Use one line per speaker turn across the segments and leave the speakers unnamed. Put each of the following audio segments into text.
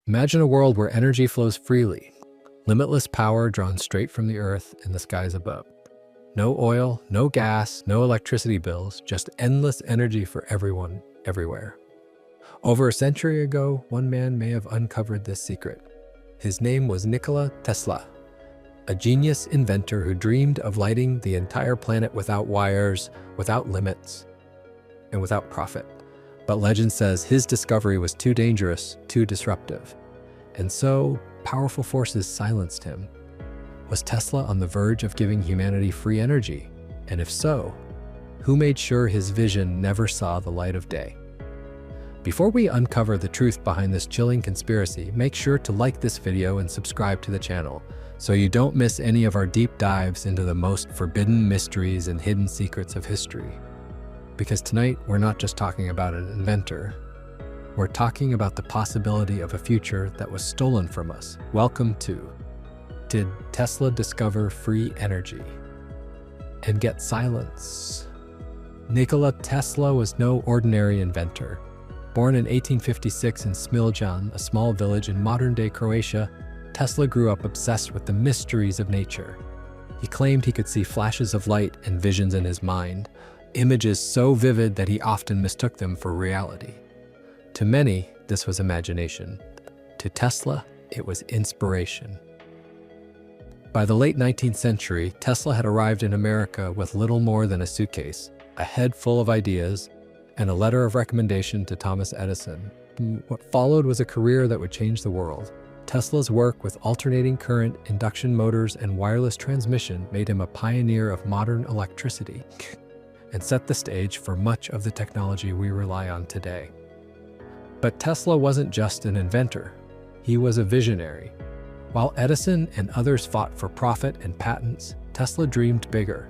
Imagine a world where energy flows freely, limitless power drawn straight from the earth and the skies above. No oil, no gas, no electricity bills, just endless energy for everyone, everywhere. Over a century ago, one man may have uncovered this secret. His name was Nikola Tesla, a genius inventor who dreamed of lighting the entire planet without wires, without limits, and without profit. But legend says his discovery was too dangerous, too disruptive. And so, powerful forces silenced him. Was Tesla on the verge of giving humanity free energy? And if so, who made sure his vision never saw the light of day? Before we uncover the truth behind this chilling conspiracy, make sure to like this video and subscribe to the channel so you don't miss any of our deep dives into the most forbidden mysteries and hidden secrets of history. Because tonight, we're not just talking about an inventor. We're talking about the possibility of a future that was stolen from us. Welcome to Did Tesla Discover Free Energy and Get Silence? Nikola Tesla was no ordinary inventor. Born in 1856 in Smiljan, a small village in modern-day Croatia, Tesla grew up obsessed with the mysteries of nature. He claimed he could see flashes of light and visions in his mind, images so vivid that he often mistook them for reality. To many, this was imagination. To Tesla, it was inspiration. By the late 19th century, Tesla had arrived in America with little more than a suitcase, a head full of ideas, and a letter of recommendation to Thomas Edison. What followed was a career that would change the world. Tesla's work with alternating current, induction motors, and wireless transmission made him a pioneer of modern electricity and set the stage for much of the technology we rely on today. But Tesla wasn't just an inventor. He was a visionary. While Edison and others fought for profit and patents, Tesla dreamed bigger.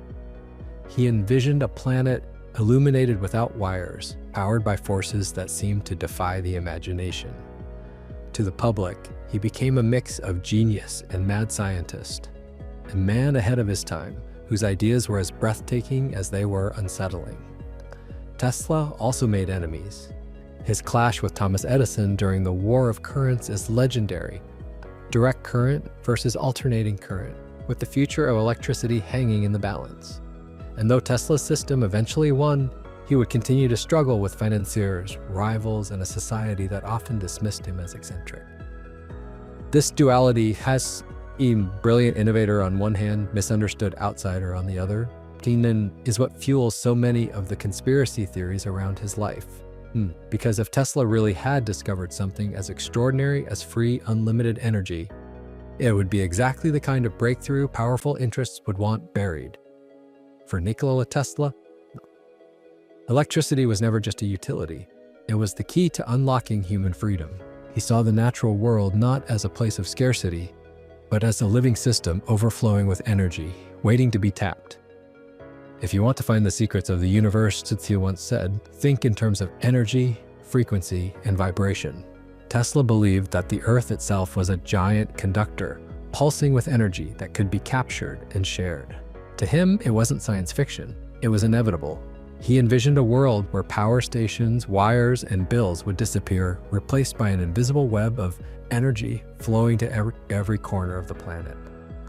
He envisioned a planet illuminated without wires, powered by forces that seemed to defy the imagination. To the public, he became a mix of genius and mad scientist, a man ahead of his time, whose ideas were as breathtaking as they were unsettling. Tesla also made enemies. His clash with Thomas Edison during the War of Currents is legendary. Direct current versus alternating current, with the future of electricity hanging in the balance. And though Tesla's system eventually won, he would continue to struggle with financiers, rivals, and a society that often dismissed him as eccentric. This duality has a brilliant innovator on one hand, misunderstood outsider on the other. Keenan is what fuels so many of the conspiracy theories around his life. Because if Tesla really had discovered something as extraordinary as free, unlimited energy, it would be exactly the kind of breakthrough powerful interests would want buried. For Nikola Tesla, electricity was never just a utility. It was the key to unlocking human freedom. He saw the natural world not as a place of scarcity, but as a living system overflowing with energy, waiting to be tapped. If you want to find the secrets of the universe, Tzu once said, think in terms of energy, frequency, and vibration. Tesla believed that the Earth itself was a giant conductor, pulsing with energy that could be captured and shared. To him, it wasn't science fiction. It was inevitable. He envisioned a world where power stations, wires, and bills would disappear, replaced by an invisible web of energy flowing to every corner of the planet.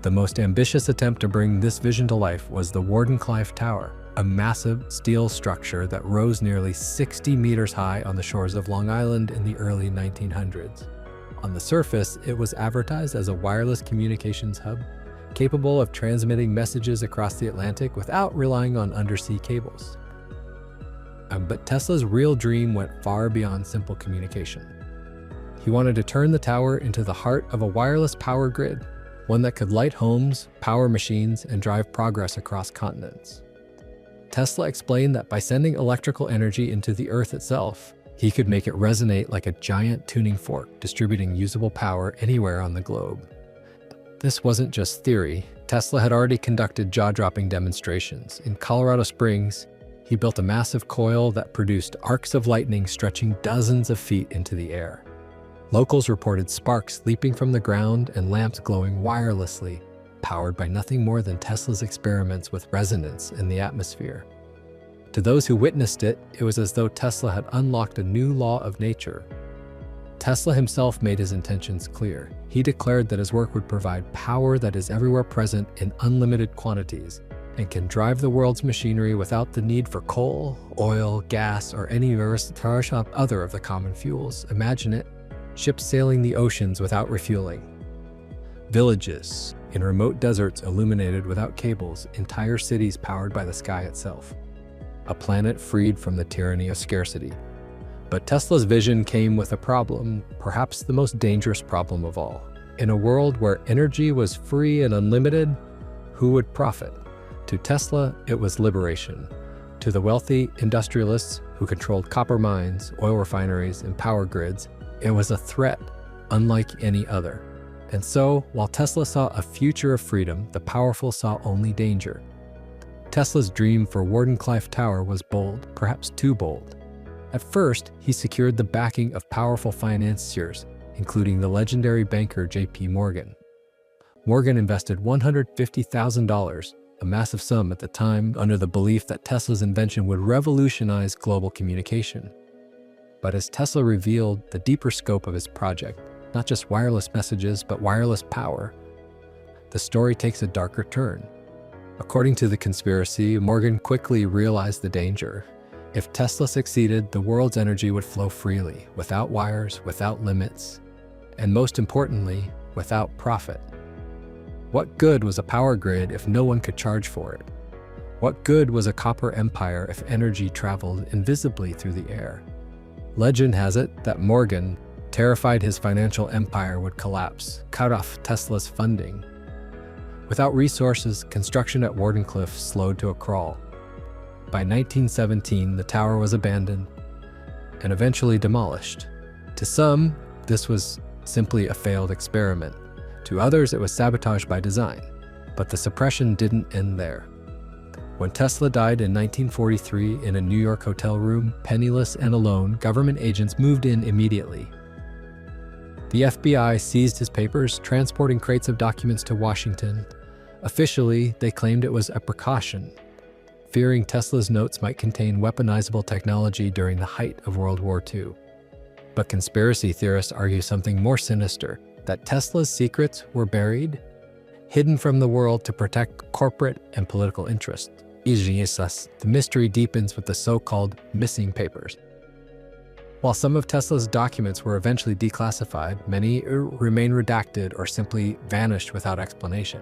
The most ambitious attempt to bring this vision to life was the Wardenclyffe Tower, a massive steel structure that rose nearly 60 meters high on the shores of Long Island in the early 1900s. On the surface, it was advertised as a wireless communications hub, capable of transmitting messages across the Atlantic without relying on undersea cables. But Tesla's real dream went far beyond simple communication. He wanted to turn the tower into the heart of a wireless power grid, one that could light homes, power machines, and drive progress across continents. Tesla explained that by sending electrical energy into the Earth itself, he could make it resonate like a giant tuning fork, distributing usable power anywhere on the globe. This wasn't just theory. Tesla had already conducted jaw-dropping demonstrations. In Colorado Springs, he built a massive coil that produced arcs of lightning stretching dozens of feet into the air. Locals reported sparks leaping from the ground and lamps glowing wirelessly, powered by nothing more than Tesla's experiments with resonance in the atmosphere. To those who witnessed it, it was as though Tesla had unlocked a new law of nature. Tesla himself made his intentions clear. He declared that his work would provide power that is everywhere present in unlimited quantities and can drive the world's machinery without the need for coal, oil, gas, or any other of the common fuels. Imagine it, ships sailing the oceans without refueling. Villages in remote deserts illuminated without cables, entire cities powered by the sky itself. A planet freed from the tyranny of scarcity. But Tesla's vision came with a problem, perhaps the most dangerous problem of all. In a world where energy was free and unlimited, who would profit? To Tesla, it was liberation. To the wealthy industrialists who controlled copper mines, oil refineries, and power grids, it was a threat unlike any other. And so, while Tesla saw a future of freedom, the powerful saw only danger. Tesla's dream for Wardenclyffe Tower was bold, perhaps too bold. At first, he secured the backing of powerful financiers, including the legendary banker J.P. Morgan. Morgan invested $150,000, a massive sum at the time, under the belief that Tesla's invention would revolutionize global communication. But as Tesla revealed the deeper scope of his project, not just wireless messages, but wireless power, the story takes a darker turn. According to the conspiracy, Morgan quickly realized the danger. If Tesla succeeded, the world's energy would flow freely, without wires, without limits, and most importantly, without profit. What good was a power grid if no one could charge for it? What good was a copper empire if energy traveled invisibly through the air? Legend has it that Morgan, terrified his financial empire would collapse, cut off Tesla's funding. Without resources, construction at Wardenclyffe slowed to a crawl. By 1917, the tower was abandoned and eventually demolished. To some, this was simply a failed experiment. To others, it was sabotage by design. But the suppression didn't end there. When Tesla died in 1943 in a New York hotel room, penniless and alone, government agents moved in immediately. The FBI seized his papers, transporting crates of documents to Washington. Officially, they claimed it was a precaution, fearing Tesla's notes might contain weaponizable technology during the height of World War II. But conspiracy theorists argue something more sinister, that Tesla's secrets were buried, hidden from the world to protect corporate and political interests. The mystery deepens with the so-called missing papers. While some of Tesla's documents were eventually declassified, many remain redacted or simply vanished without explanation.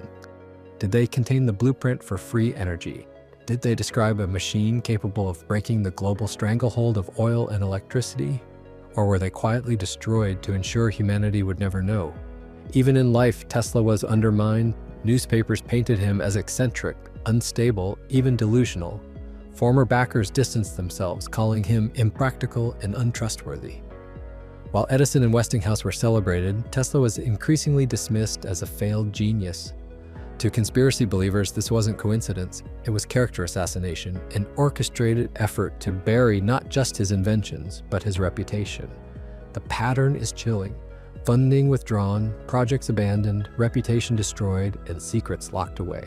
Did they contain the blueprint for free energy? Did they describe a machine capable of breaking the global stranglehold of oil and electricity? Or were they quietly destroyed to ensure humanity would never know? Even in life, Tesla was undermined. Newspapers painted him as eccentric, unstable, even delusional. Former backers distanced themselves, calling him impractical and untrustworthy. While Edison and Westinghouse were celebrated, Tesla was increasingly dismissed as a failed genius. To conspiracy believers, this wasn't coincidence. It was character assassination, an orchestrated effort to bury not just his inventions, but his reputation. The pattern is chilling. Funding withdrawn, projects abandoned, reputation destroyed, and secrets locked away.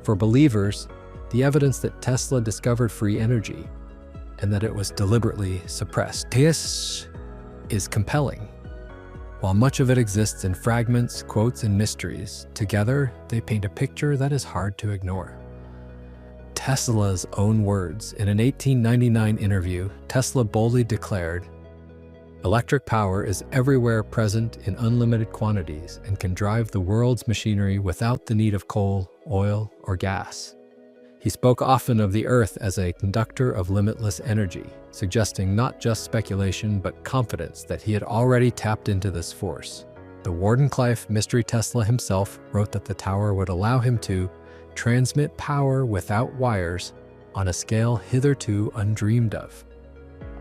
For believers, the evidence that Tesla discovered free energy and that it was deliberately suppressed is compelling. While much of it exists in fragments, quotes, and mysteries, together they paint a picture that is hard to ignore. Tesla's own words. In an 1899 interview, Tesla boldly declared, "Electric power is everywhere present in unlimited quantities and can drive the world's machinery without the need of coal, oil, or gas." He spoke often of the Earth as a conductor of limitless energy, suggesting not just speculation but confidence that he had already tapped into this force. The Wardenclyffe mystery Tesla himself wrote that the tower would allow him to transmit power without wires on a scale hitherto undreamed of.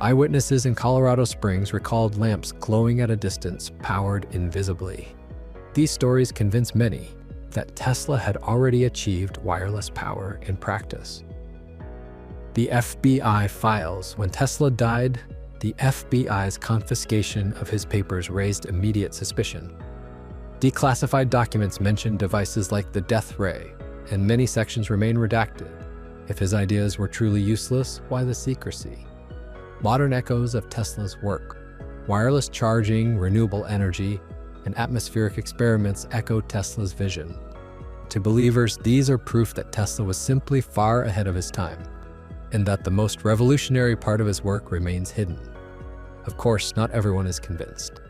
Eyewitnesses in Colorado Springs recalled lamps glowing at a distance, powered invisibly. These stories convinced many that Tesla had already achieved wireless power in practice. The FBI files. When Tesla died, the FBI's confiscation of his papers raised immediate suspicion. Declassified documents mentioned devices like the death ray, and many sections remain redacted. If his ideas were truly useless, why the secrecy? Modern echoes of Tesla's work. Wireless charging, renewable energy, and atmospheric experiments echo Tesla's vision. To believers, these are proof that Tesla was simply far ahead of his time, and that the most revolutionary part of his work remains hidden. Of course, not everyone is convinced.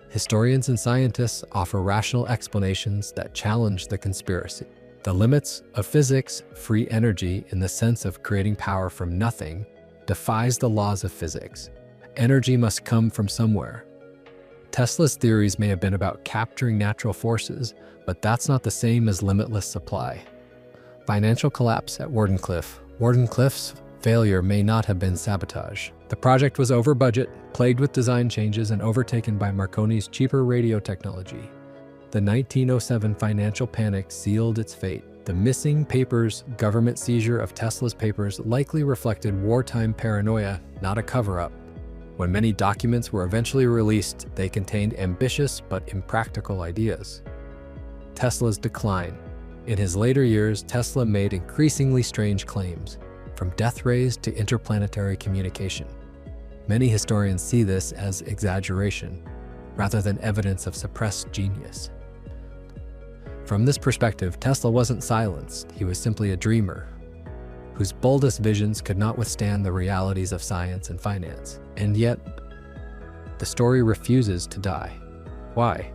Historians and scientists offer rational explanations that challenge the conspiracy. The limits of physics, free energy in the sense of creating power from nothing, defies the laws of physics. Energy must come from somewhere. Tesla's theories may have been about capturing natural forces, but that's not the same as limitless supply. Financial collapse at Wardenclyffe. Wardenclyffe's failure may not have been sabotage. The project was over budget, plagued with design changes, and overtaken by Marconi's cheaper radio technology. The 1907 financial panic sealed its fate. The missing papers, government seizure of Tesla's papers, likely reflected wartime paranoia, not a cover-up. When many documents were eventually released, they contained ambitious but impractical ideas. Tesla's decline. In his later years, Tesla made increasingly strange claims, from death rays to interplanetary communication. Many historians see this as exaggeration, rather than evidence of suppressed genius. From this perspective, Tesla wasn't silenced, he was simply a dreamer, whose boldest visions could not withstand the realities of science and finance. And yet, the story refuses to die. Why?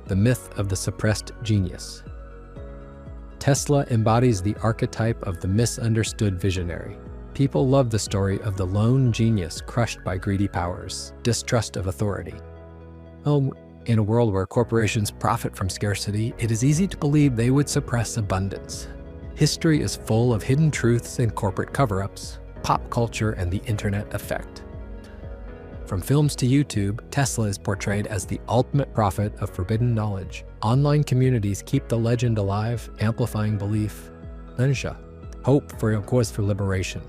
The myth of the suppressed genius. Tesla embodies the archetype of the misunderstood visionary. People love the story of the lone genius crushed by greedy powers, distrust of authority. In a world where corporations profit from scarcity, it is easy to believe they would suppress abundance. History is full of hidden truths and corporate cover-ups, pop culture, and the internet effect. From films to YouTube, Tesla is portrayed as the ultimate prophet of forbidden knowledge. Online communities keep the legend alive, amplifying belief. Hope for a cause for liberation.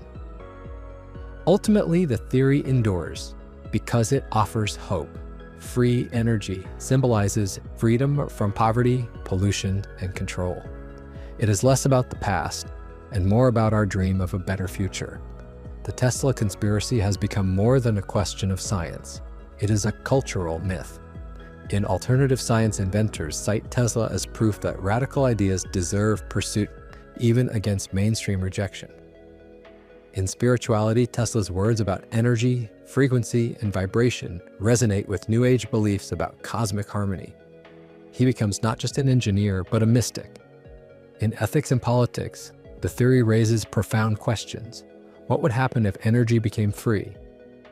Ultimately, the theory endures because it offers hope. Free energy symbolizes freedom from poverty, pollution, and control. It is less about the past and more about our dream of a better future. The Tesla conspiracy has become more than a question of science. It is a cultural myth. In alternative science, inventors cite Tesla as proof that radical ideas deserve pursuit, even against mainstream rejection. In spirituality, Tesla's words about energy, frequency, and vibration resonate with New Age beliefs about cosmic harmony. He becomes not just an engineer, but a mystic. In ethics and politics, the theory raises profound questions. What would happen if energy became free?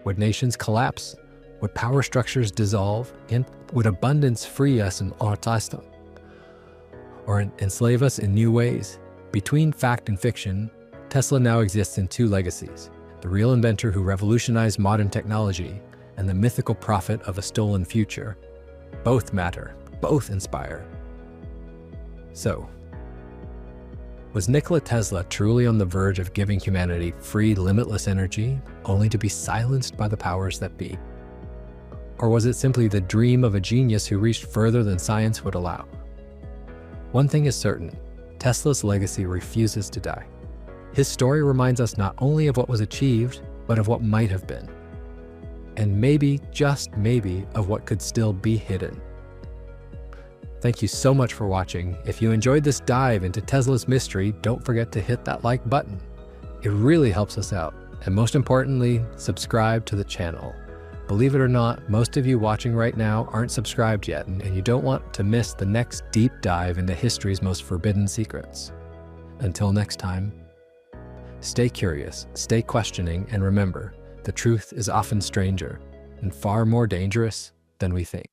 Would nations collapse? Would power structures dissolve? And would abundance free us in autism? Or enslave us in new ways? Between fact and fiction, Tesla now exists in two legacies: the real inventor who revolutionized modern technology and the mythical prophet of a stolen future. Both matter, both inspire. So, was Nikola Tesla truly on the verge of giving humanity free, limitless energy, only to be silenced by the powers that be? Or was it simply the dream of a genius who reached further than science would allow? One thing is certain: Tesla's legacy refuses to die. His story reminds us not only of what was achieved, but of what might have been. And maybe, just maybe, of what could still be hidden. Thank you so much for watching. If you enjoyed this dive into Tesla's mystery, don't forget to hit that like button. It really helps us out. And most importantly, subscribe to the channel. Believe it or not, most of you watching right now aren't subscribed yet, and you don't want to miss the next deep dive into history's most forbidden secrets. Until next time, stay curious, stay questioning, and remember, the truth is often stranger and far more dangerous than we think.